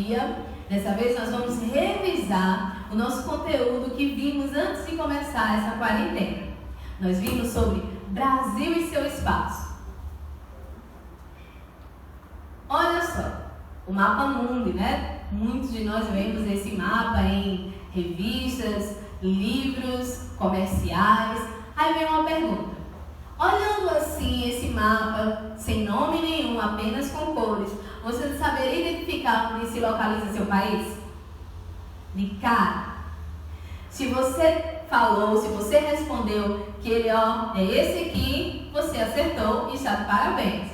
dia. Dessa vez nós vamos revisar o nosso conteúdo que vimos antes de começar essa quarentena. Nós vimos sobre Brasil e seu espaço. Olha só, o mapa mundi, né? Muitos de nós vemos esse mapa em revistas, livros, comerciais. Aí vem uma pergunta. Olhando assim esse mapa, sem nome nenhum, apenas com cores, você saberia identificar onde se localiza seu país? De cara. Se você falou, se você respondeu que ele é esse aqui, você acertou e está de parabéns.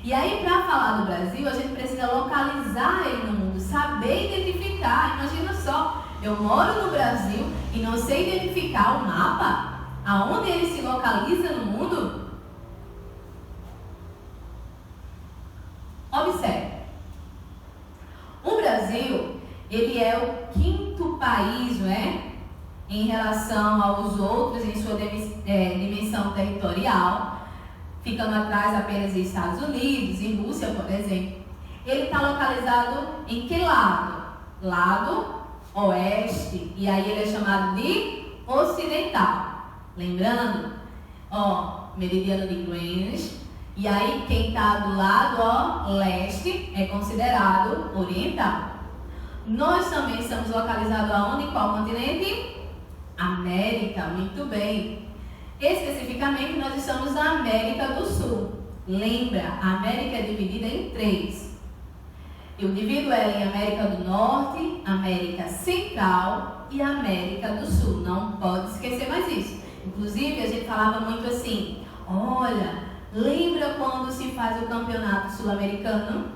E aí, para falar do Brasil, a gente precisa localizar ele no mundo, saber identificar. Imagina só, eu moro no Brasil e não sei identificar o mapa, aonde ele se localiza no mundo? Observe. O Brasil, ele é o quinto país, não é? Em relação aos outros, em sua dimensão territorial, ficando atrás apenas dos Estados Unidos e Rússia, por exemplo. Ele está localizado em que lado? Lado oeste, e aí ele é chamado de ocidental. Lembrando, meridiano de Greenwich, e aí quem está do lado leste é considerado oriental. Nós também estamos localizados aonde? Em qual continente? América, muito bem. Especificamente, nós estamos na América do Sul. Lembra, a América é dividida em 3. Eu divido ela em América do Norte, América Central e América do Sul. Não pode esquecer mais isso. Inclusive, a gente falava muito assim, olha, lembra quando se faz o campeonato sul-americano?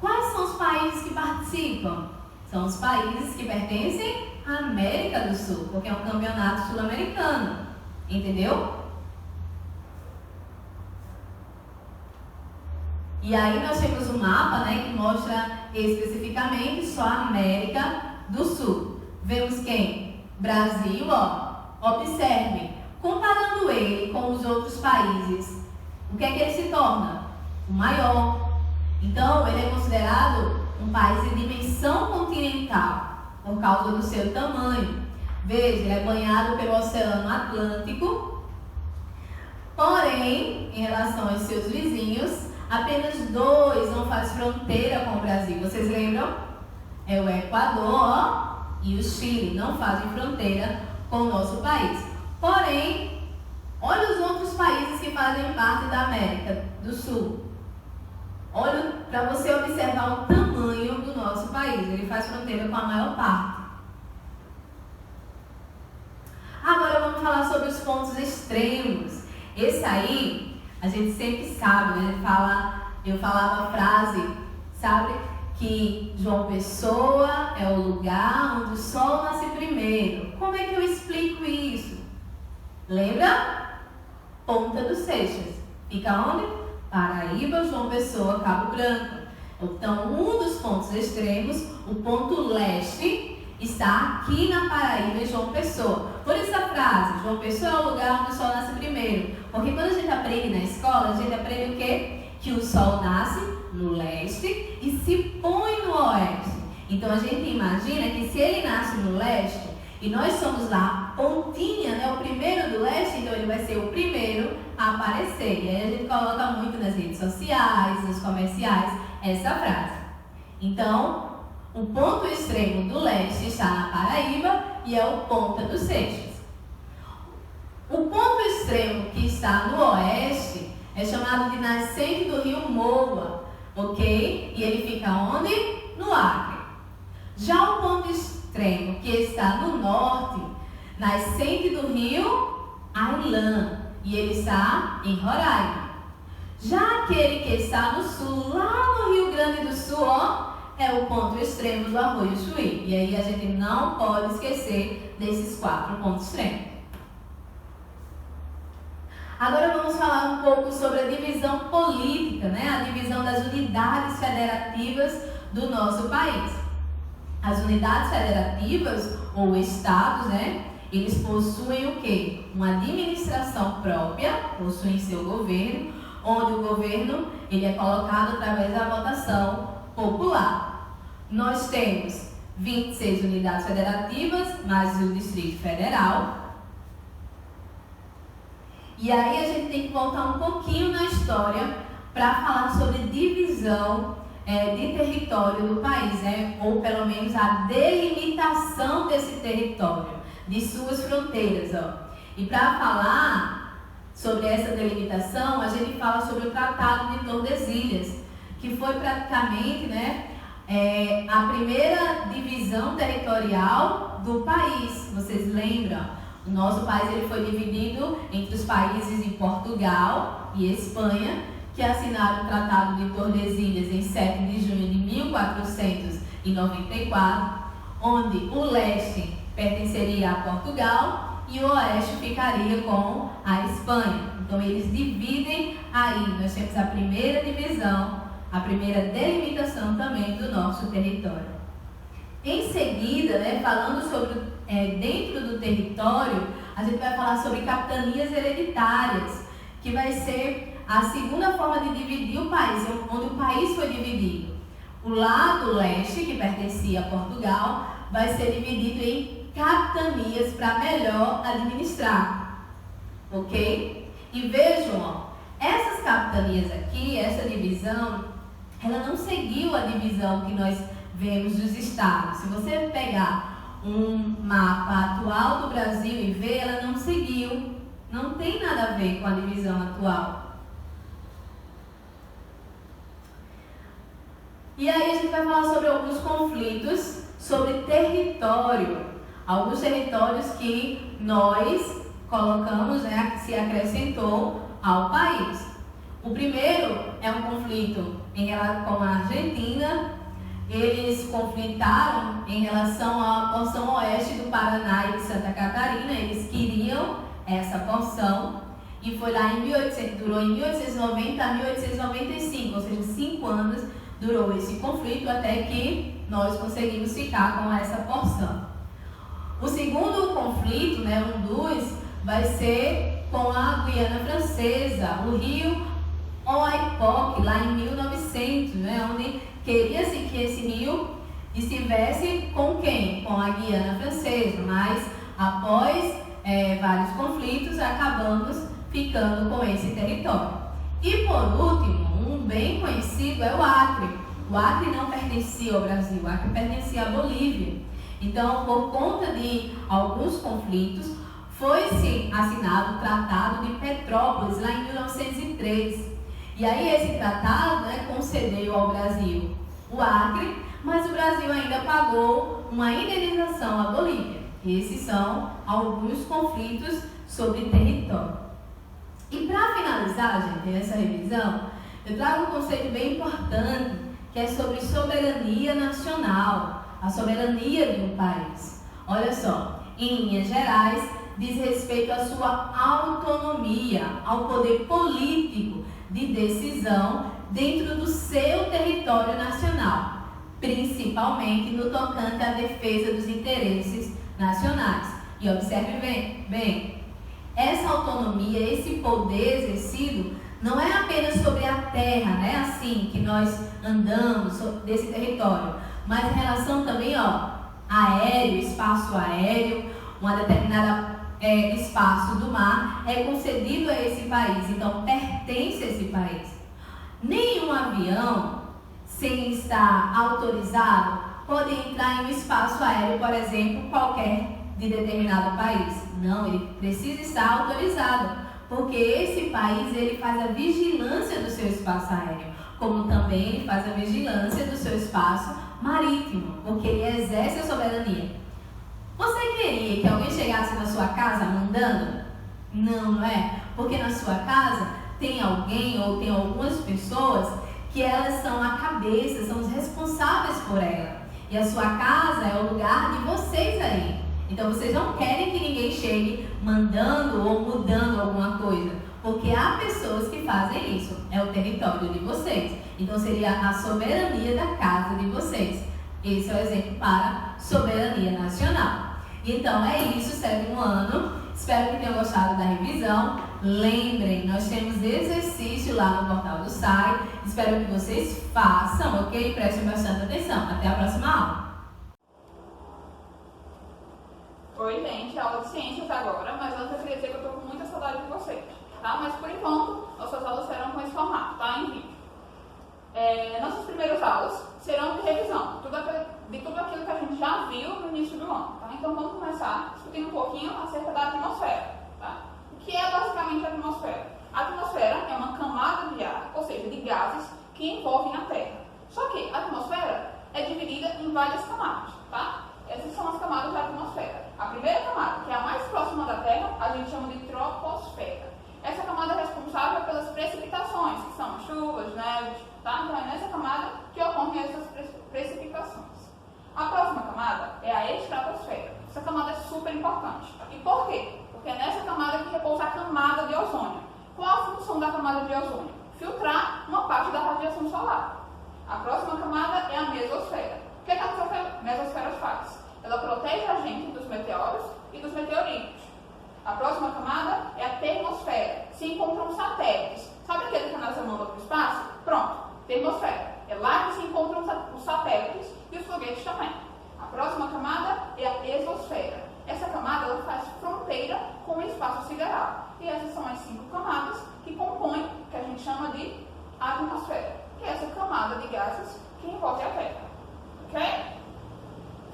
Quais são os países que participam? São os países que pertencem à América do Sul, porque é um campeonato sul-americano. Entendeu? E aí nós temos um mapa, né, que mostra especificamente só a América do Sul. Vemos quem? Brasil, Observe, comparando ele com os outros países, o que é que ele se torna? O maior. Então, ele é considerado um país de dimensão continental, por causa do seu tamanho. Veja, ele é banhado pelo Oceano Atlântico, porém, em relação aos seus vizinhos, apenas 2 não fazem fronteira com o Brasil. Vocês lembram? É o Equador e o Chile, não fazem fronteira com o nosso país. Porém, olha os outros países que fazem parte da América do Sul. Olha para você observar o tamanho do nosso país. Ele faz fronteira com a maior parte. Agora vamos falar sobre os pontos extremos. Esse aí, a gente sempre sabe, né? Eu falava a frase, sabe? Que João Pessoa é o lugar onde o sol nasce primeiro. Como é que eu explico isso? Lembra? Ponta dos Seixas. Fica onde? Paraíba, João Pessoa, Cabo Branco. Então, um dos pontos extremos, o ponto leste, está aqui na Paraíba e João Pessoa. Por isso a frase, João Pessoa é o lugar onde o sol nasce primeiro. Porque quando a gente aprende na escola, a gente aprende o quê? Que o sol nasce no leste e se põe no oeste. Então a gente imagina que se ele nasce no leste e nós somos lá pontinha, né, o primeiro do leste, então ele vai ser o primeiro a aparecer. E aí a gente coloca muito nas redes sociais, nos comerciais, essa frase. Então, o ponto extremo do leste está na Paraíba e é o Ponta dos Seixas. O ponto extremo que está no oeste é chamado de nascente do rio Moa, ok? E ele fica onde? No Acre. Já o ponto extremo que está no norte, nascente do rio Ailã, e ele está em Roraima. Já aquele que está no sul, lá no Rio Grande do Sul, é o ponto extremo do Arroio Chuí. E aí a gente não pode esquecer desses 4 pontos extremos. Agora vamos falar um pouco sobre a divisão política, né? A divisão das unidades federativas do nosso país. As unidades federativas, ou estados, né? Eles possuem o quê? Uma administração própria, possuem seu governo, onde o governo ele é colocado através da votação popular. nós temos 26 unidades federativas, mais o Distrito Federal. E aí a gente tem que voltar um pouquinho na história para falar sobre divisão de território do país, né? Ou pelo menos a delimitação desse território, de suas fronteiras. E para falar sobre essa delimitação, a gente fala sobre o Tratado de Tordesilhas, que foi praticamente, né, a primeira divisão territorial do país. Vocês lembram? O nosso país ele foi dividido entre os países de Portugal e Espanha, que assinaram o Tratado de Tordesilhas em 7 de junho de 1494, onde o leste pertenceria a Portugal e o oeste ficaria com a Espanha. Então eles dividem aí, nós temos a primeira divisão, a primeira delimitação também do nosso território. Em seguida, né, falando sobre dentro do território, a gente vai falar sobre capitanias hereditárias, que vai ser a segunda forma de dividir o país, onde o país foi dividido. O lado leste, que pertencia a Portugal, vai ser dividido em capitanias para melhor administrar, ok? E vejam, ó, essas capitanias aqui, essa divisão, ela não seguiu a divisão que nós vemos dos estados. Se você pegar um mapa atual do Brasil e ver, ela não seguiu, não tem nada a ver com a divisão atual. E aí a gente vai falar sobre alguns conflitos sobre território, alguns territórios que nós colocamos, né, que se acrescentou ao país. O primeiro é um conflito com a Argentina. Eles conflitaram em relação à porção oeste do Paraná e de Santa Catarina. Eles queriam essa porção e foi lá durou em 1890 a 1895, ou seja, 5 anos durou esse conflito até que nós conseguimos ficar com essa porção. O segundo conflito, né, um dos, vai ser com a Guiana Francesa, o rio Oiapoque, lá em 1900, né, onde queria-se que esse rio estivesse com quem? Com a Guiana Francesa, mas após vários conflitos, acabamos ficando com esse território. E por último, um bem conhecido é o Acre. O Acre não pertencia ao Brasil, o Acre pertencia à Bolívia. Então, por conta de alguns conflitos, foi-se assinado o Tratado de Petrópolis, lá em 1903. E aí esse tratado, né, concedeu ao Brasil o Acre, mas o Brasil ainda pagou uma indenização à Bolívia. Esses são alguns conflitos sobre território. E para finalizar, gente, essa revisão, eu trago um conceito bem importante, que é sobre soberania nacional, a soberania de um país. Olha só, em linhas gerais, diz respeito à sua autonomia, ao poder político de decisão dentro do seu território nacional, principalmente no tocante à defesa dos interesses nacionais. E observe bem, essa autonomia, esse poder exercido, não é apenas sobre a terra, né, assim que nós andamos desse território, mas em relação também, aéreo, espaço aéreo, uma determinada espaço do mar é concedido a esse país, então pertence a esse país. Nenhum avião, sem estar autorizado, pode entrar em um espaço aéreo, por exemplo, qualquer de determinado país. Não, ele precisa estar autorizado, porque esse país ele faz a vigilância do seu espaço aéreo, como também ele faz a vigilância do seu espaço marítimo, porque ele exerce a soberania. Você queria que alguém chegasse na sua casa mandando? Não, não é? Porque na sua casa tem alguém ou tem algumas pessoas que elas são a cabeça, são os responsáveis por ela. E a sua casa é o lugar de vocês aí. Então vocês não querem que ninguém chegue mandando ou mudando alguma coisa, porque há pessoas que fazem isso. É o território de vocês. Então seria a soberania da casa de vocês. Esse é o exemplo para soberania nacional. Então é isso, 7º ano, Espero que tenham gostado da revisão. Lembrem, nós temos exercício lá no portal do SAI. Espero que vocês façam, ok? Prestem bastante atenção. Até a próxima aula. Oi, gente, aula de ciências agora, mas antes eu queria dizer que eu estou com muita saudade de vocês, tá? Mas por enquanto, nossas aulas serão com esse formato, tá? Em vídeo. Nossas primeiras aulas serão de revisão, de tudo aquilo que a gente já viu no início do ano, tá? Então vamos começar discutindo um pouquinho acerca da atmosfera, tá? O que é basicamente a atmosfera? A atmosfera é uma camada de ar, ou seja, de gases que envolvem a Terra. Só que a atmosfera é dividida em várias camadas, tá? Essas são as camadas da atmosfera. A primeira camada, que é a mais próxima da Terra, a gente chama de troposfera. Essa camada é responsável pelas precipitações, que são chuvas, neves, tá? Então é nessa camada que ocorrem essas precipitações. A próxima camada é a estratosfera. Essa camada é super importante. E por quê? Porque é nessa camada que repousa a camada de ozônio. Qual a função da camada de ozônio? Filtrar uma parte da radiação solar. A próxima camada é a mesosfera. O que a mesosfera faz? Ela protege a gente dos meteoros e dos meteoritos. A próxima camada é a termosfera. Se encontram satélites. Sabe aquele que a NASA manda para o espaço? Pronto, termosfera. É lá que se encontram os satélites e os foguetes também. A próxima camada é a exosfera. Essa camada ela faz fronteira com o espaço sideral. E essas são as 5 camadas que compõem o que a gente chama de atmosfera, que é essa camada de gases que envolve a Terra. Ok?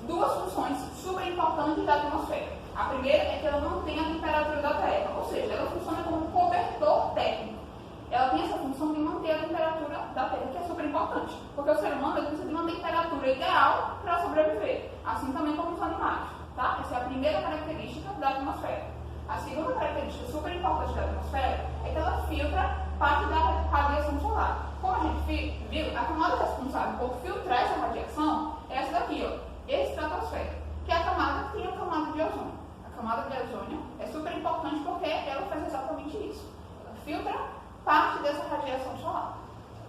Duas funções super importantes da atmosfera. A primeira é que ela mantém a temperatura da Terra, ou seja, ela funciona como um cobertor térmico. Ela tem essa função de manter a temperatura da Terra, que é super importante, porque o ser humano ele precisa de uma temperatura ideal para sobreviver, assim também como os animais. Tá? Essa é a primeira característica da atmosfera. A segunda característica super importante da atmosfera é que ela filtra parte da radiação solar. Como a gente viu, a camada responsável por filtrar essa radiação é essa daqui, ó, estratosfera, que é a camada que tem a camada de ozônio. A camada de ozônio é super importante porque ela faz exatamente isso. Ela filtra parte dessa radiação solar.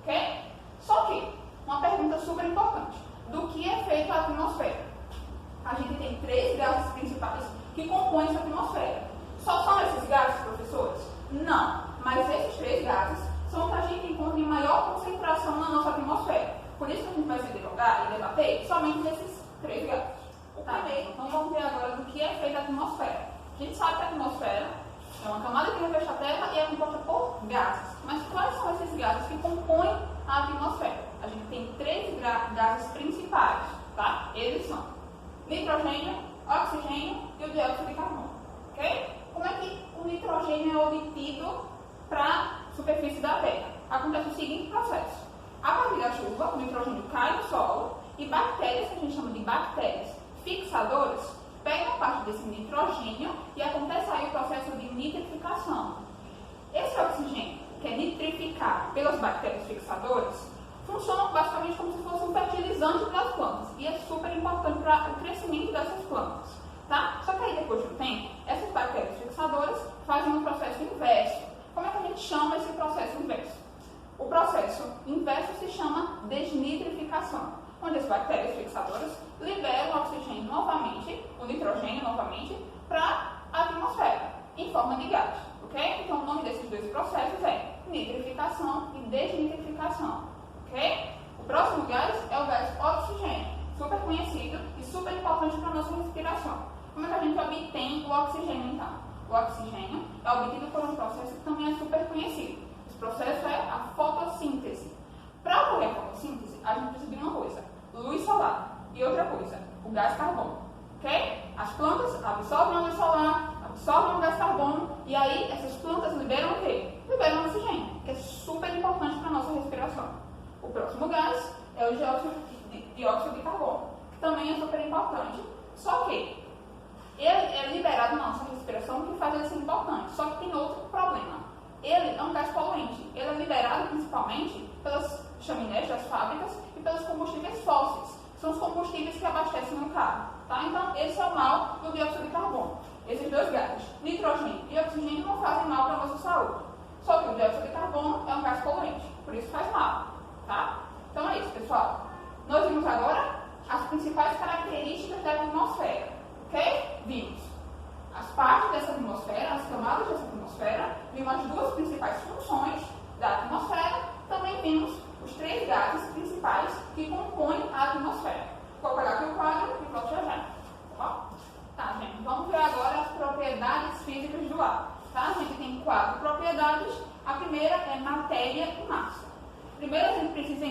Ok? Só que, uma pergunta super importante. Do que é feita a atmosfera? A gente tem 3 gases principais que compõem essa atmosfera. Só são esses gases, professores? Não. Mas esses 3 gases são os que a gente encontra em maior concentração na nossa atmosfera. Por isso que a gente vai se derogar e debater somente nesses 3 gases. Tá? Então vamos ver agora do que é feita a atmosfera. A gente sabe que a atmosfera é uma camada que reveste a Terra e é composta por gases. Mas quais são esses gases que compõem a atmosfera? A gente tem 3 gases principais, tá? Eles são nitrogênio, oxigênio e o dióxido de carbono. Ok? Como é que o nitrogênio é obtido para a superfície da Terra? Acontece o seguinte processo. A partir da chuva, o nitrogênio cai no solo e bactérias, que a gente chama de bactérias fixadoras, pegam parte desse nitrogênio e acontece aí o processo de nitrificação. Esse oxigênio, que é nitrificado pelas bactérias fixadoras, funciona basicamente como se fosse um fertilizante das plantas e é super importante para o crescimento dessas plantas. Tá? Só que aí depois de um tempo, essas bactérias fixadoras fazem um processo inverso. Como é que a gente chama esse processo inverso? O processo inverso se chama desnitrificação, onde as bactérias fixadoras liberam o oxigênio novamente, o nitrogênio novamente, para a atmosfera, em forma de gás. Ok? Então o nome desses 2 processos é nitrificação e desnitrificação. Ok? O próximo gás é o gás oxigênio, super conhecido e super importante para a nossa respiração. Como é que a gente obtém o oxigênio então? O oxigênio é obtido por um processo que também é super conhecido. Esse processo é a fotossíntese. Para ocorrer a fotossíntese, a gente precisa de uma coisa, luz solar. E outra coisa, o gás carbono. Ok? As plantas absorvem a luz solar, absorvem o gás carbono, e aí essas plantas liberam o quê? Liberam oxigênio, que é super importante para a nossa respiração. O próximo gás é o dióxido de carbono, que também é super importante, só que ele é liberado na nossa respiração, o que faz ele ser importante. Só que tem outro problema. Ele é um gás poluente. Ele é liberado principalmente pelas chaminés das fábricas e pelos combustíveis fósseis. São os combustíveis que abastecem o carro. Tá? Então, esse é o mal do dióxido de carbono. Esses 2 gases, nitrogênio e oxigênio, não fazem mal para a nossa saúde. Só que o dióxido de carbono é um gás poluente. Por isso faz mal. Tá? Então é isso, pessoal. Nós vimos agora as principais características da atmosfera. Ok? Vimos as partes dessa atmosfera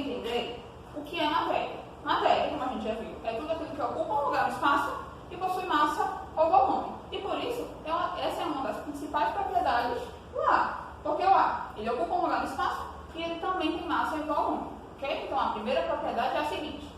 entender o que é matéria. Matéria, como a gente já viu, é tudo aquilo que ocupa um lugar no espaço e possui massa ou volume. E por isso, essa é uma das principais propriedades do ar. Porque o ar, ele ocupa um lugar no espaço e ele também tem massa e volume. Okay? Então, a primeira propriedade é a seguinte: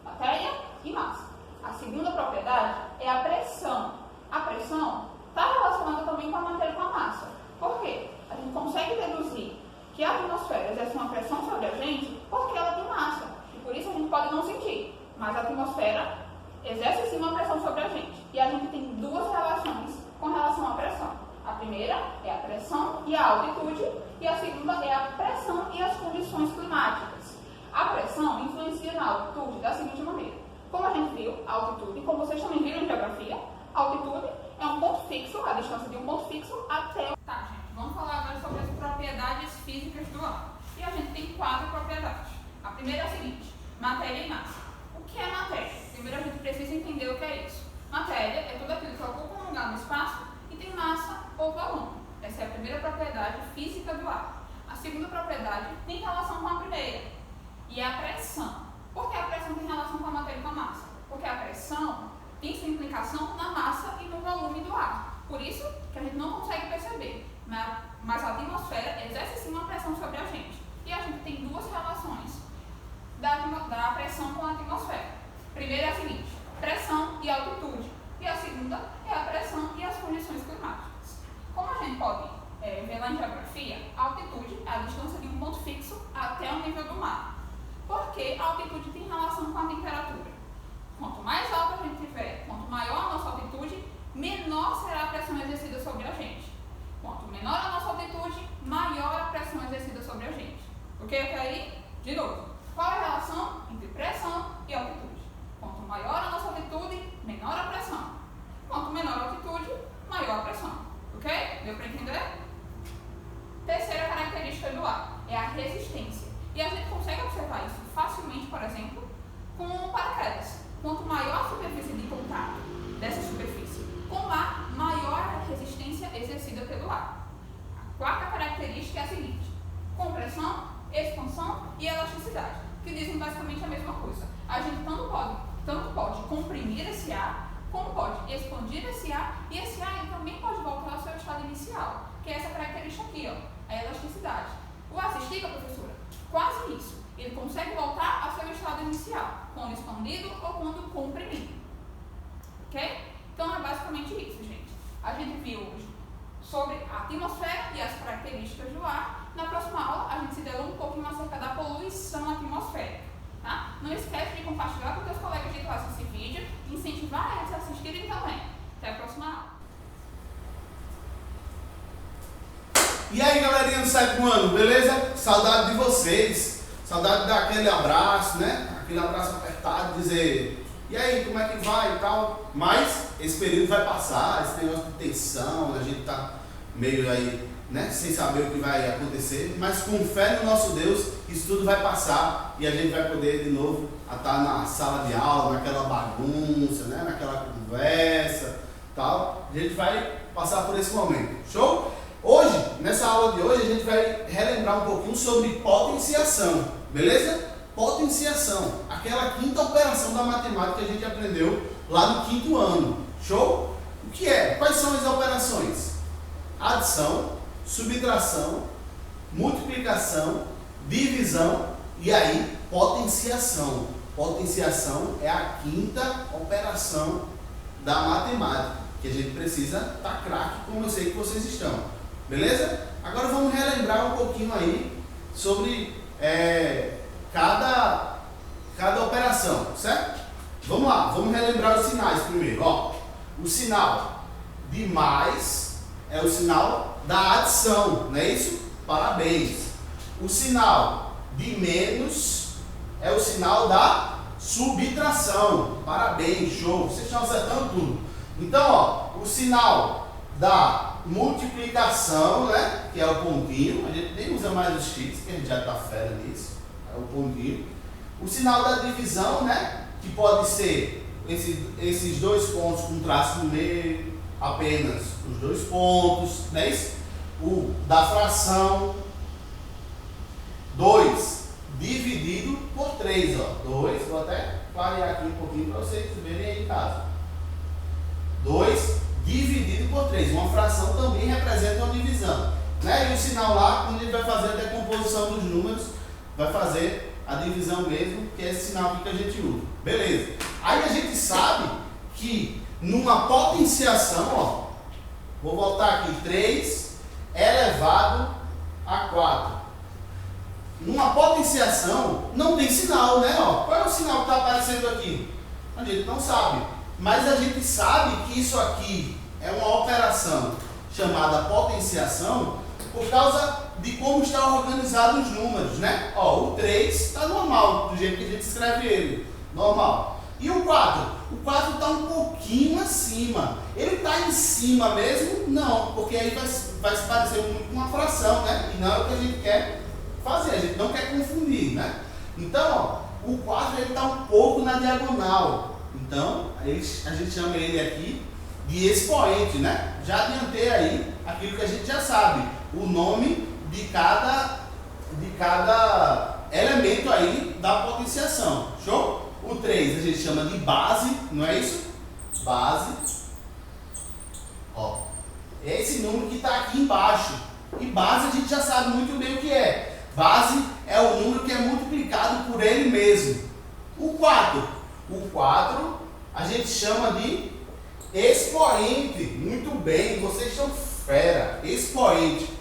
matéria e massa. A segunda propriedade é a pressão. A pressão está relacionada também com a matéria e com a massa. Por quê? A gente consegue deduzir que a atmosfera exerce uma pressão sobre a gente porque ela tem massa. E por isso a gente pode não sentir. Mas a atmosfera exerce sim uma pressão sobre a gente. E a gente tem duas relações com relação à pressão. A primeira é a pressão e a altitude. E a segunda é a pressão e as condições climáticas. A pressão influencia na altitude da seguinte maneira. Como a gente viu, a altitude, como vocês também viram em geografia, a altitude é um ponto fixo, a distância de um ponto fixo até o... Tá, gente, vamos falar agora sobre as propriedades físicas do ar. E a gente tem 4 propriedades. A primeira é a seguinte: matéria e massa. O que é matéria? Primeiro a gente precisa entender o que é isso. Matéria é tudo aquilo que ocupa um lugar no espaço e tem massa ou volume. Essa é a primeira propriedade física do ar. A segunda propriedade tem relação com a primeira, e é a pressão. Por que a pressão tem relação com a matéria e com a massa? Porque a pressão tem sua implicação na massa e no volume do ar. Por isso que a gente não consegue perceber. Mas a atmosfera exerce sim uma pressão sobre a gente. E a gente tem duas relações da pressão com a atmosfera. Primeira é a seguinte: pressão e altitude. E a segunda é a pressão e as condições climáticas. Como a gente pode ver lá em geografia, a altitude é a distância de um ponto fixo até o nível do mar. Porque a altitude tem relação com a temperatura. Quanto mais alta a gente tiver, quanto maior a nossa altitude, menor será a pressão exercida sobre a gente. Quanto menor a nossa altitude, maior a pressão exercida sobre a gente. Ok? Até aí? De novo. Qual é a relação entre pressão e altitude? Quanto maior a nossa altitude, menor a pressão. Quanto menor a altitude, maior a pressão. Ok? Deu para entender? Terceira característica do ar é a resistência. E a gente consegue observar isso facilmente, por exemplo, com um paraquedas. Quanto maior a superfície de contato dessa superfície com o ar, maior a resistência exercida pelo ar. A quarta característica é a seguinte: compressão, expansão e elasticidade, que dizem basicamente a mesma coisa. A gente tanto pode comprimir esse ar, como pode expandir esse ar, e esse ar ele também pode voltar ao seu estado inicial, que é essa característica aqui, ó, a elasticidade. O ar se estica, professora? Quase isso. Ele consegue voltar ao seu estado inicial, quando expandido ou quando comprimido. Ok? Então é basicamente isso, gente. A gente viu hoje sobre a atmosfera e as características do ar. Na próxima aula a gente se delonga um pouquinho acerca da poluição atmosférica. Tá? Não esquece de compartilhar com seus colegas de classe esse vídeo e incentivar eles a assistirem também. Até a próxima aula. E aí, galerinha do 7º ano, beleza? Saudade de vocês. Saudade de dar aquele abraço, né? Aquele abraço apertado, dizer: e aí, como é que vai e tal? Mas esse período vai passar, esse negócio de tensão, a gente tá meio aí, né? Sem saber o que vai acontecer. Mas com fé no nosso Deus, isso tudo vai passar e a gente vai poder de novo estar na sala de aula, naquela bagunça, né? Naquela conversa tal. A gente vai passar por esse momento. Show? Hoje, nessa aula de hoje, a gente vai relembrar um pouquinho sobre potenciação, beleza? Potenciação, aquela quinta operação da matemática que a gente aprendeu lá no 5º ano. Show? O que é? Quais são as operações? Adição, subtração, multiplicação, divisão e aí potenciação. Potenciação é a quinta operação da matemática, que a gente precisa estar craque, como eu sei que vocês estão. Beleza? Agora vamos relembrar um pouquinho aí sobre cada operação, certo? Vamos lá, vamos relembrar os sinais primeiro. Ó, o sinal de mais é o sinal da adição, não é isso? Parabéns. O sinal de menos é o sinal da subtração. Parabéns, show. Vocês estão acertando tudo. Então, ó, o sinal da multiplicação, né, que é o pontinho, a gente nem usa mais os X, que a gente já está fera nisso, é o pontinho. O sinal da divisão, né, que pode ser esses dois pontos com traço no meio, apenas os dois pontos, não é isso? O da fração, 2 dividido 3, ó. 2, vou até clarear aqui um pouquinho para vocês verem aí em casa. 2 dividido por 3. Uma fração também representa uma divisão. Né? E o sinal lá, quando ele vai fazer a decomposição dos números, vai fazer a divisão mesmo, que é esse sinal aqui que a gente usa. Beleza. Aí a gente sabe que numa potenciação, ó, vou voltar aqui, 3 elevado a 4. Numa potenciação não tem sinal, né? Ó, qual é o sinal que está aparecendo aqui? A gente não sabe. Mas a gente sabe que isso aqui é uma operação chamada potenciação por causa de como está organizado os números, né? Ó, o 3 está normal, do jeito que a gente escreve ele, normal. E o 4? O 4 está um pouquinho acima. Ele está em cima mesmo? Não, porque aí vai se parecer muito com uma fração, né? E não é o que a gente quer fazer, a gente não quer confundir, né? Então, ó, o 4 está um pouco na diagonal. Então, a gente chama ele aqui de expoente, né? Já adiantei aí aquilo que a gente já sabe, o nome de cada elemento aí da potenciação. Show? O 3 a gente chama de base, não é isso? Base. Ó, é esse número que está aqui embaixo. E base a gente já sabe muito bem o que é. Base é o número que é multiplicado por ele mesmo. O 4. O 4 a gente chama de expoente. Muito bem, vocês são fera. Expoente.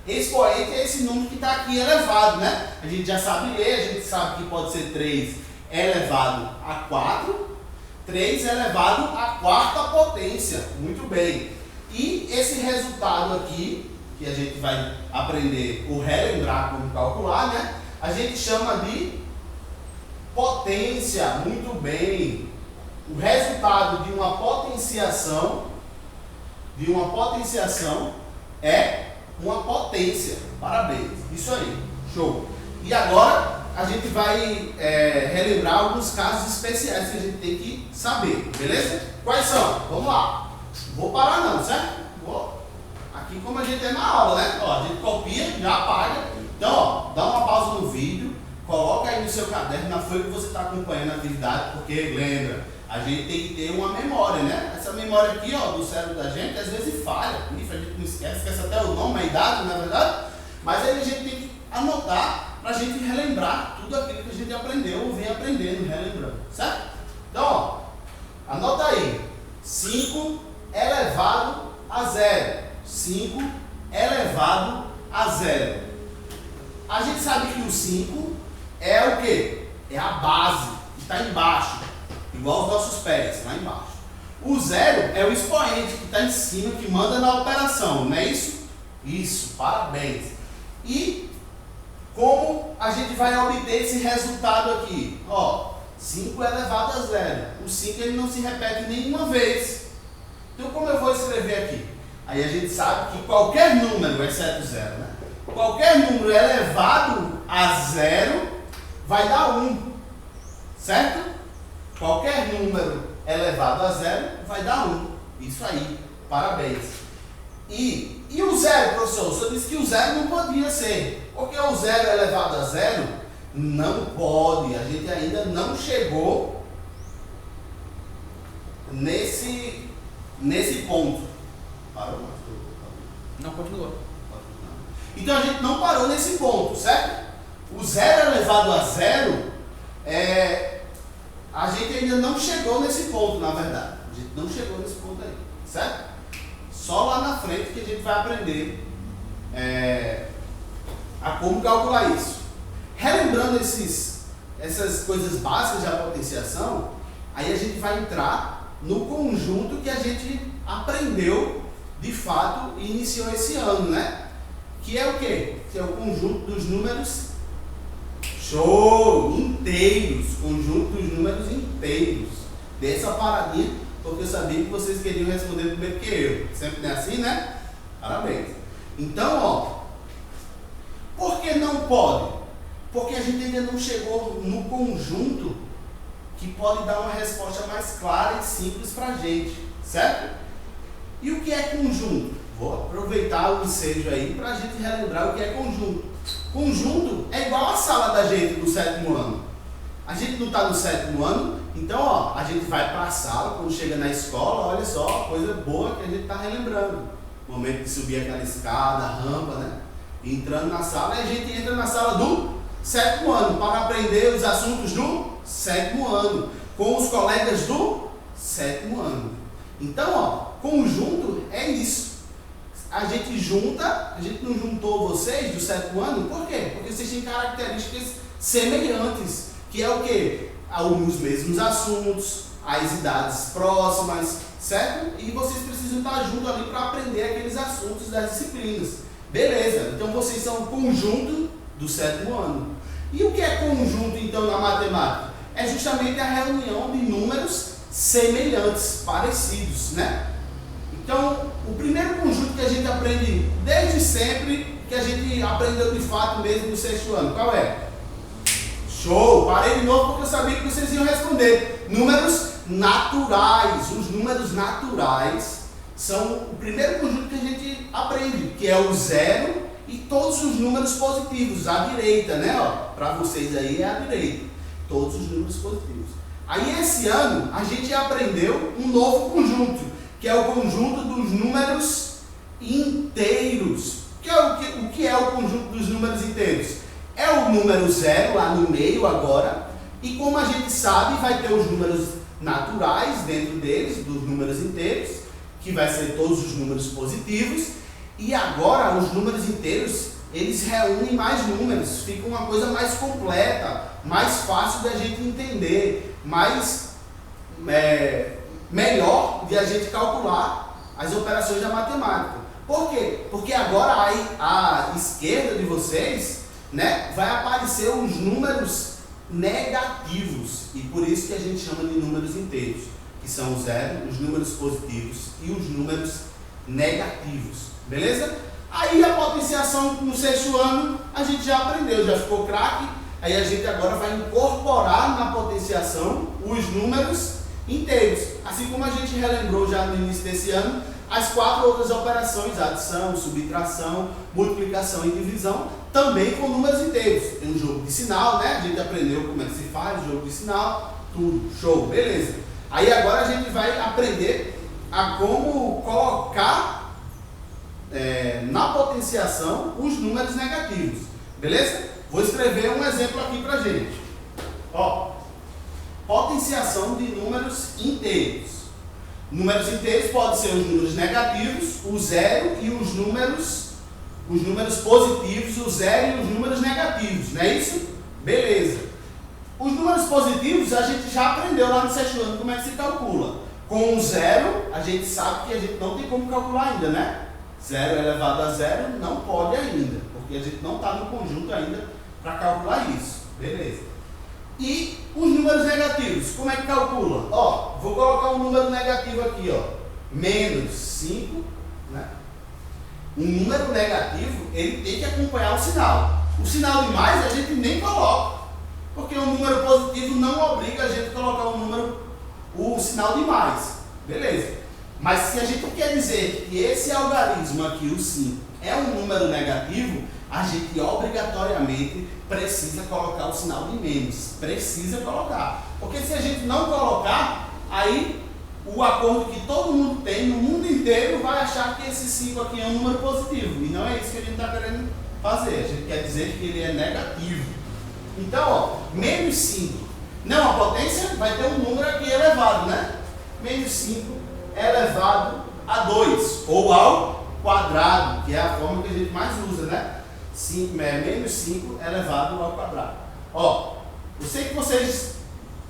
Expoente é esse número que está aqui elevado, né? A gente já sabe ler, a gente sabe que pode ser 3 elevado a 4, 3 elevado à quarta potência. Muito bem. E esse resultado aqui, que a gente vai aprender ou relembrar como calcular, né? A gente chama de potência. Muito bem. O resultado de uma potenciação é uma potência. Parabéns. Isso aí. Show. E agora a gente vai relembrar alguns casos especiais que a gente tem que saber. Beleza? Quais são? Vamos lá. Não vou parar não, certo? Aqui como a gente é na aula, né? Ó, a gente copia, já apaga. Então, ó, dá uma pausa no vídeo, coloca aí no seu caderno na folha que você está acompanhando a atividade, porque lembra, a gente tem que ter uma memória, né? Essa memória aqui, ó, do cérebro da gente, às vezes falha. A gente não esquece até o nome, a idade, na verdade. Mas aí a gente tem que anotar para a gente relembrar tudo aquilo que a gente aprendeu ou vem aprendendo, relembrando, certo? Então, ó, anota aí, 5 elevado a 0. 5 elevado a 0. A gente sabe que o 5 é o quê? É a base, que está embaixo, igual os nossos pés, lá embaixo. O 0 é o expoente, que está em cima, que manda na operação, não é isso? Isso, parabéns. E como a gente vai obter esse resultado aqui? Ó, 5 elevado a 0. O 5 ele não se repete nenhuma vez. Então como eu vou escrever aqui? Aí a gente sabe que qualquer número, exceto 0, né? Qualquer número elevado a 0 vai dar 1. Certo? Qualquer número elevado a 0 vai dar 1. Isso aí. Parabéns. E o 0, professor? O senhor disse que o 0 não podia ser. Porque o 0 elevado a 0 não pode. A gente ainda não chegou nesse ponto. Parou? Não, continua. Então a gente não parou nesse ponto, certo? O 0 elevado a 0, a gente ainda não chegou nesse ponto, na verdade. A gente não chegou nesse ponto aí, certo? Só lá na frente que a gente vai aprender a como calcular isso. Relembrando essas coisas básicas da potenciação, aí a gente vai entrar no conjunto que a gente aprendeu de fato e iniciou esse ano, né? Que é o quê? Que é o conjunto dos números inteiros. Conjunto dos números inteiros. Dei essa paradinha porque eu sabia que vocês queriam responder primeiro que eu. Sempre é assim, né? Parabéns. Então, ó, por que não pode? Porque a gente ainda não chegou no conjunto que pode dar uma resposta mais clara e simples pra gente, certo? E o que é conjunto? Vou aproveitar o ensejo aí para a gente relembrar o que é conjunto. Conjunto é igual a sala da gente do 7º ano. A gente não está no 7º ano, então ó, a gente vai para a sala, quando chega na escola, olha só, coisa boa que a gente está relembrando. Momento de subir aquela escada, a rampa, né? Entrando na sala, e a gente entra na sala do 7º ano, para aprender os assuntos do 7º ano, com os colegas do 7º ano. Então, ó, conjunto é isso. A gente junta, a gente não juntou vocês do 7º ano, por quê? Porque vocês têm características semelhantes, que é o quê? Os mesmos assuntos, as idades próximas, certo? E vocês precisam estar juntos ali para aprender aqueles assuntos das disciplinas. Beleza, então vocês são o conjunto do 7º ano. E o que é conjunto, então, na matemática? É justamente a reunião de números semelhantes, parecidos, né? Então, o primeiro conjunto que a gente aprende desde sempre, que a gente aprendeu de fato mesmo no 6º ano, qual é? Show! Parei de novo porque eu sabia que vocês iam responder. Números naturais. Os números naturais são o primeiro conjunto que a gente aprende, que é o 0 e todos os números positivos, à direita, né? Para vocês aí é à direita, todos os números positivos. Aí esse ano a gente aprendeu um novo conjunto, que é o conjunto dos números inteiros. O que é o conjunto dos números inteiros? É o número 0 lá no meio agora, e como a gente sabe, vai ter os números naturais dentro deles, dos números inteiros, que vai ser todos os números positivos, e agora os números inteiros, eles reúnem mais números, fica uma coisa mais completa, mais fácil da gente entender, melhor de a gente calcular as operações da matemática. Por quê? Porque agora à esquerda de vocês, né, vai aparecer os números negativos, e por isso que a gente chama de números inteiros, que são o 0, os números positivos e os números negativos, beleza? Aí a potenciação no 6º ano a gente já aprendeu, já ficou craque, aí a gente agora vai incorporar na potenciação os números inteiros, assim como a gente relembrou já no início desse ano, as 4 outras operações, adição, subtração, multiplicação e divisão, também com números inteiros. Tem um jogo de sinal, né? A gente aprendeu como é que se faz, jogo de sinal, tudo, show, beleza. Aí agora a gente vai aprender a como colocar na potenciação os números negativos, beleza? Vou escrever um exemplo aqui pra gente. Ó, potenciação de números inteiros. Números inteiros podem ser os números negativos, o 0 e os números positivos, o 0 e os números negativos, não é isso? Beleza. Os números positivos a gente já aprendeu lá no 6º ano como é que se calcula. Com o 0, a gente sabe que a gente não tem como calcular ainda, né? 0 elevado a 0 não pode ainda, porque a gente não está no conjunto ainda para calcular isso. Beleza. E os números negativos, como é que calcula? Ó, vou colocar um número negativo aqui, ó. Menos 5, né? Um número negativo, ele tem que acompanhar o sinal. O sinal de mais a gente nem coloca, porque o número positivo não obriga a gente a colocar o sinal de mais. Beleza. Mas se a gente quer dizer que esse algarismo aqui, o 5, é um número negativo, a gente obrigatoriamente precisa colocar o sinal de menos. Precisa colocar. Porque se a gente não colocar, aí o acordo que todo mundo tem no mundo inteiro vai achar que esse 5 aqui é um número positivo. E não é isso que a gente está querendo fazer. A gente quer dizer que ele é negativo. Então, ó, menos 5. Não, a potência vai ter um número aqui elevado, né? Menos 5 elevado a 2, ou ao quadrado, que é a forma que a gente mais usa, né? Menos 5 elevado ao quadrado. Ó, eu sei que vocês,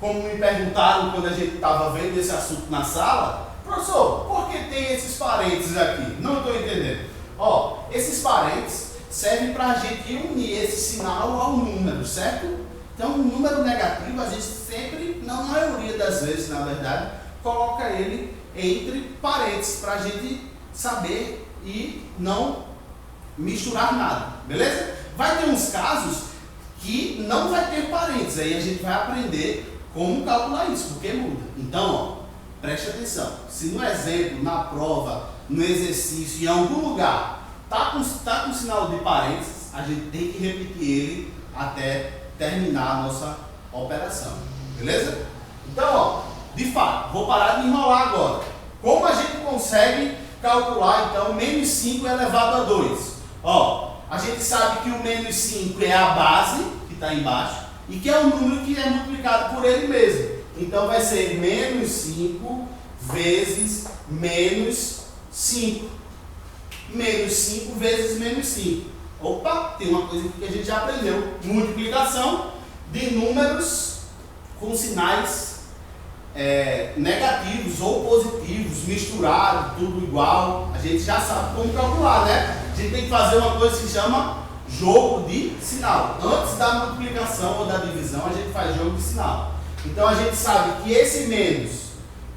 como me perguntaram quando a gente estava vendo esse assunto na sala, professor, por que tem esses parênteses aqui? Não estou entendendo. Ó, esses parênteses servem para a gente unir esse sinal ao número, certo? Então, o número negativo, a gente sempre, na maioria das vezes, na verdade, coloca ele entre parênteses, para a gente saber e não misturar nada, beleza? Vai ter uns casos que não vai ter parênteses, aí a gente vai aprender como calcular isso, porque muda. Então, ó, preste atenção, se no exemplo, na prova, no exercício, em algum lugar, tá com sinal de parênteses, a gente tem que repetir ele até terminar a nossa operação. Beleza? Então, ó, de fato, vou parar de enrolar agora. Como a gente consegue calcular, então, menos 5 elevado a 2? Ó, a gente sabe que o menos 5 é a base, que está embaixo, e que é um número que é multiplicado por ele mesmo. Então, vai ser menos 5 vezes menos 5. Menos 5 vezes menos 5. Opa, tem uma coisa que a gente já aprendeu. Multiplicação de números com sinais negativos ou positivos, misturados, tudo igual. A gente já sabe como calcular, né? A gente tem que fazer uma coisa que se chama jogo de sinal. Antes da multiplicação ou da divisão, a gente faz jogo de sinal. Então a gente sabe que esse menos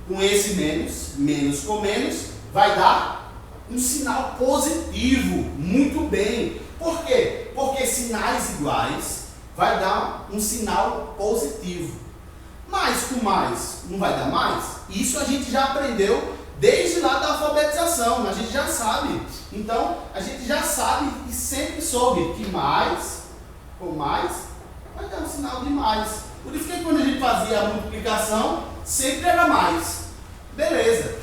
com esse menos, menos com menos, vai dar um sinal positivo. Muito bem. Por quê? Porque sinais iguais vai dar um sinal positivo. Mais com mais não vai dar mais? Isso a gente já aprendeu desde lá da alfabetização, a gente já sabe. Então, a gente já sabe e sempre soube que mais com mais vai dar um sinal de mais. Por isso que quando a gente fazia a multiplicação, sempre era mais. Beleza.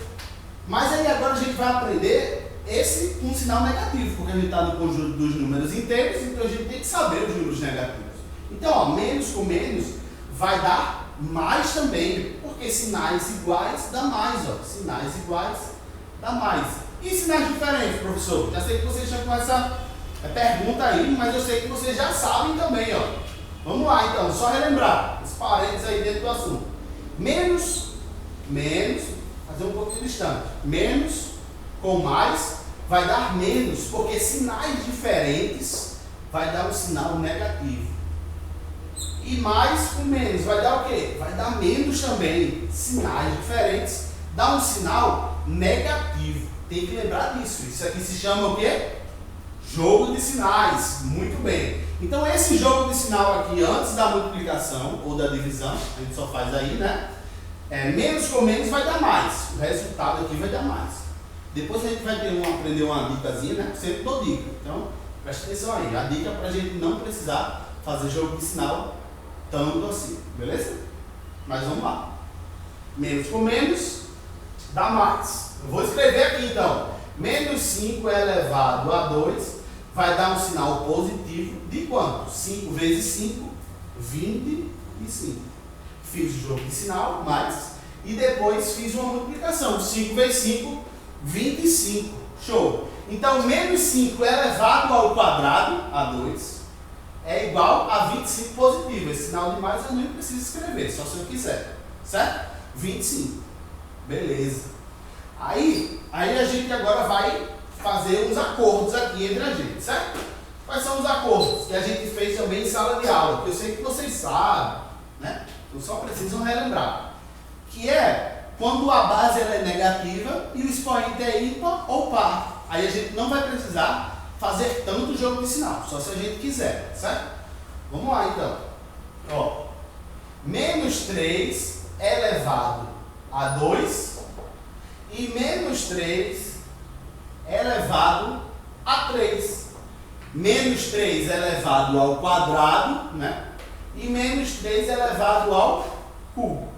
Mas aí agora a gente vai aprender esse um sinal negativo, porque a gente está no conjunto dos números inteiros, então a gente tem que saber os números negativos. Então, ó, menos com menos vai dar mais também, porque sinais iguais dá mais, ó. Sinais iguais dá mais. E sinais diferentes, professor? Já sei que vocês estão com essa pergunta aí, mas eu sei que vocês já sabem também, ó. Vamos lá então, só relembrar os parênteses aí dentro do assunto. Menos, fazer um pouquinho distante. Menos com mais vai dar menos, porque sinais diferentes vai dar um sinal negativo. E mais com menos vai dar o quê? Vai dar menos também. Sinais diferentes dá um sinal negativo. Tem que lembrar disso. Isso aqui se chama o quê? Jogo de sinais. Muito bem. Então esse jogo de sinal aqui, antes da multiplicação ou da divisão, a gente só faz aí, né? Menos com menos vai dar mais. O resultado aqui vai dar mais. Depois a gente vai aprender uma dicasinha, né? Sempre dou dica. Então, preste atenção aí. A dica para a gente não precisar fazer jogo de sinal tanto assim. Beleza? Mas vamos lá. Menos com menos dá mais. Eu vou escrever aqui então. Menos 5 elevado a 2 vai dar um sinal positivo de quanto? 5 vezes 5, 25. Fiz o jogo de sinal, mais, e depois fiz uma multiplicação. 5 vezes 5, 25. Show! Então, menos 5 elevado ao quadrado, a 2, é igual a 25 positivo. Esse sinal de mais eu nem preciso escrever, só se eu quiser. Certo? 25. Beleza. Aí a gente agora vai fazer uns acordos aqui entre a gente, certo? Quais são os acordos que a gente fez também em sala de aula? Que eu sei que vocês sabem, né? Eu só preciso relembrar. Que é quando a base ela é negativa e o expoente é ímpar ou par. Aí a gente não vai precisar fazer tanto jogo de sinal, só se a gente quiser, certo? Vamos lá então. Ó, menos 3 elevado a 2 e menos 3 elevado a 3. Menos 3 elevado ao quadrado, né? E menos 3 elevado ao cubo.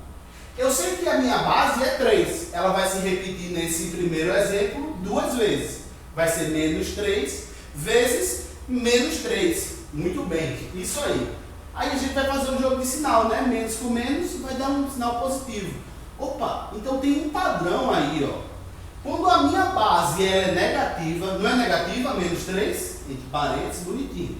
Eu sei que a minha base é 3. Ela vai se repetir nesse primeiro exemplo 2 vezes. Vai ser menos 3 vezes menos 3. Muito bem, isso aí. Aí a gente vai fazer um jogo de sinal, né? Menos com menos vai dar um sinal positivo. Opa, então tem um padrão aí, ó. Quando a minha base é negativa, não é negativa, menos 3, entre parênteses, bonitinho.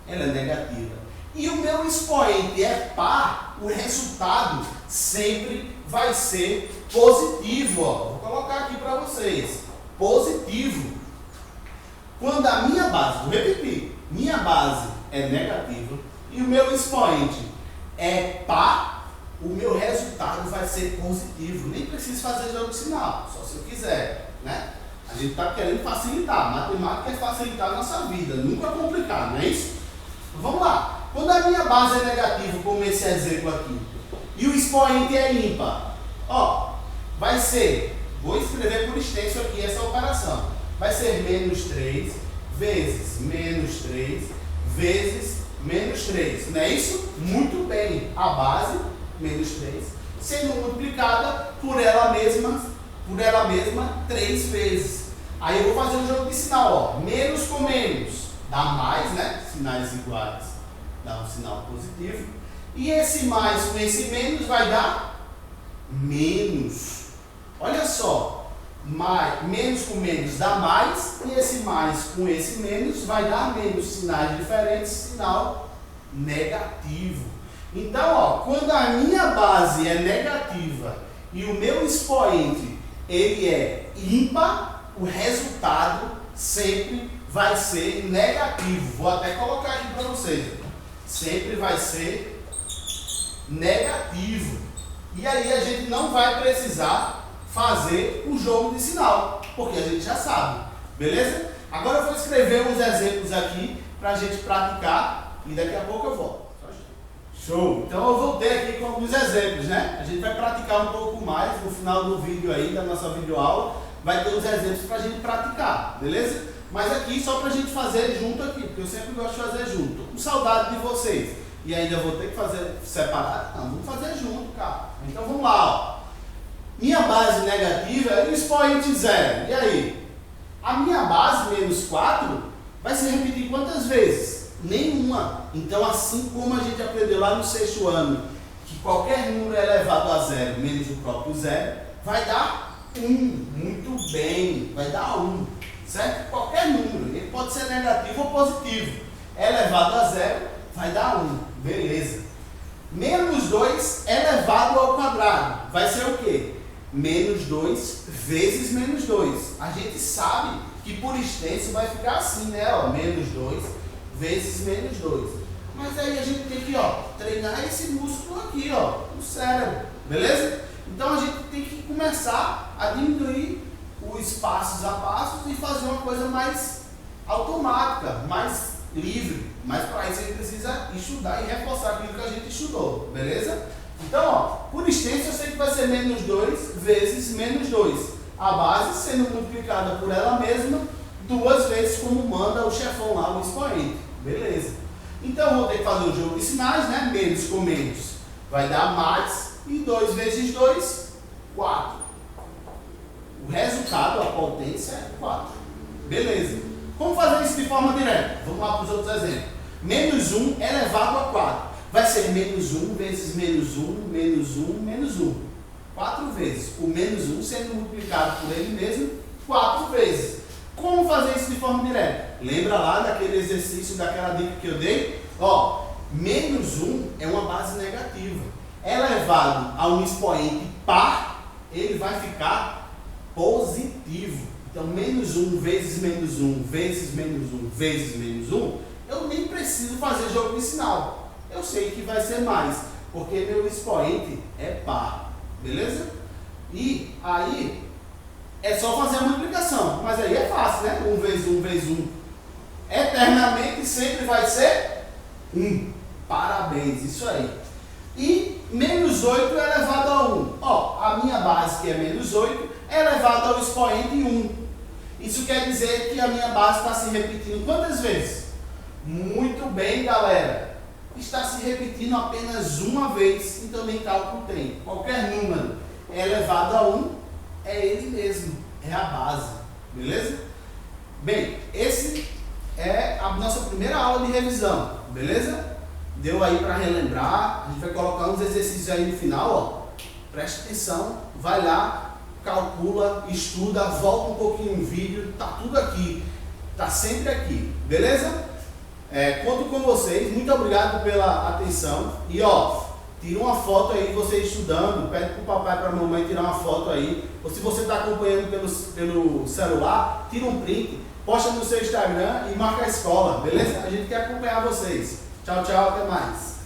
Ela é negativa. E o meu expoente é par, o resultado sempre vai ser positivo, ó. Vou colocar aqui para vocês. Positivo. Quando a minha base, vou repetir, minha base é negativa e o meu expoente é par, o meu resultado vai ser positivo. Nem preciso fazer jogo de sinal, só se eu quiser, né? A gente está querendo facilitar. Matemática é facilitar a nossa vida, nunca complicar, não é isso? Vamos lá. Quando a minha base é negativa, como esse exemplo aqui, e o expoente é ímpar, ó, vai ser, vou escrever por extenso aqui essa operação, vai ser menos 3 vezes menos 3 vezes menos 3. Não é isso? Muito bem. A base, menos 3, sendo multiplicada por ela mesma 3 vezes. Aí eu vou fazer um jogo de sinal, ó. Menos com menos dá mais, né? Sinais iguais dá um sinal positivo. E esse mais com esse menos vai dar menos. Olha só, menos com menos dá mais, e esse mais com esse menos vai dar menos. Sinais diferentes, sinal negativo. Então, ó, quando a minha base é negativa e o meu expoente ele é ímpar, o resultado sempre vai ser negativo. Vou até colocar aqui para vocês. Sempre vai ser negativo. E aí a gente não vai precisar fazer o jogo de sinal, porque a gente já sabe. Beleza? Agora eu vou escrever uns exemplos aqui para a gente praticar e daqui a pouco eu volto. Show! Então eu voltei aqui com alguns exemplos, né? A gente vai praticar um pouco mais no final do vídeo aí, da nossa videoaula. Vai ter uns exemplos para a gente praticar, beleza? Mas aqui só para a gente fazer junto aqui, porque eu sempre gosto de fazer junto. Tô com saudade de vocês. E ainda vou ter que fazer separado? Não, vamos fazer junto, cara. Então vamos lá, ó. Minha base negativa é o expoente 0. E aí? A minha base, menos 4, vai se repetir quantas vezes? Nenhuma. Então, assim como a gente aprendeu lá no 6º ano, que qualquer número elevado a 0 menos o próprio 0, vai dar 1. Muito bem, vai dar 1. Certo? Qualquer número, ele pode ser negativo ou positivo. Elevado a 0, vai dar 1. Beleza. Menos 2 elevado ao quadrado. Vai ser o quê? Menos 2 vezes menos 2. A gente sabe que por extenso vai ficar assim, né? Ó, menos 2 vezes menos 2. Mas aí a gente tem que, ó, treinar esse músculo aqui, ó, no cérebro. Beleza? Então a gente tem que começar a diminuir os passos a passos e fazer uma coisa mais automática, mais livre. Mas para isso a gente precisa estudar e reforçar aquilo que a gente estudou. Beleza? Então, ó, por extenso eu sei que vai ser menos 2 vezes menos 2. A base sendo multiplicada por ela mesma 2 vezes, como manda o chefão lá, o expoente. Beleza. Então eu vou ter que fazer o jogo de sinais, né? Menos com menos vai dar mais. E 2 vezes 2, 4. O resultado, a potência é 4. Beleza. Como fazer isso de forma direta? Vamos lá para os outros exemplos. Menos 1 elevado a 4. Vai ser menos 1 vezes menos 1, menos 1, menos 1. 4 vezes. O menos 1 sendo multiplicado por ele mesmo 4 vezes. Como fazer isso de forma direta? Lembra lá daquele exercício, daquela dica que eu dei? Ó, menos 1 é uma base negativa. Elevado a um expoente par, ele vai ficar positivo. Então, menos 1 vezes menos 1 vezes menos 1 vezes menos 1, eu nem preciso fazer jogo de sinal. Eu sei que vai ser mais, porque meu expoente é par. Beleza? E aí, é só fazer a multiplicação. Mas aí é fácil, né? 1 vezes 1 vezes 1. Eternamente sempre vai ser 1. Parabéns, isso aí. E menos 8 é elevado a 1. Ó, a minha base, que é menos 8, é elevada ao expoente 1. Isso quer dizer que a minha base está se repetindo quantas vezes? Muito bem, galera. Está se repetindo apenas uma vez, então nem cálculo tem. Qualquer número é elevado a 1, é ele mesmo, é a base. Beleza? Bem, esse é a nossa primeira aula de revisão. Beleza? Deu aí para relembrar. A gente vai colocar uns exercícios aí no final, ó. Preste atenção, vai lá, calcula, estuda, volta um pouquinho no vídeo, tá tudo aqui, tá sempre aqui, beleza? Conto com vocês, muito obrigado pela atenção e ó, tira uma foto aí de você estudando, pede pro papai e pra mamãe tirar uma foto aí, ou se você está acompanhando pelo celular, tira um print, posta no seu Instagram e marca a escola, beleza? A gente quer acompanhar vocês. Tchau, tchau, até mais.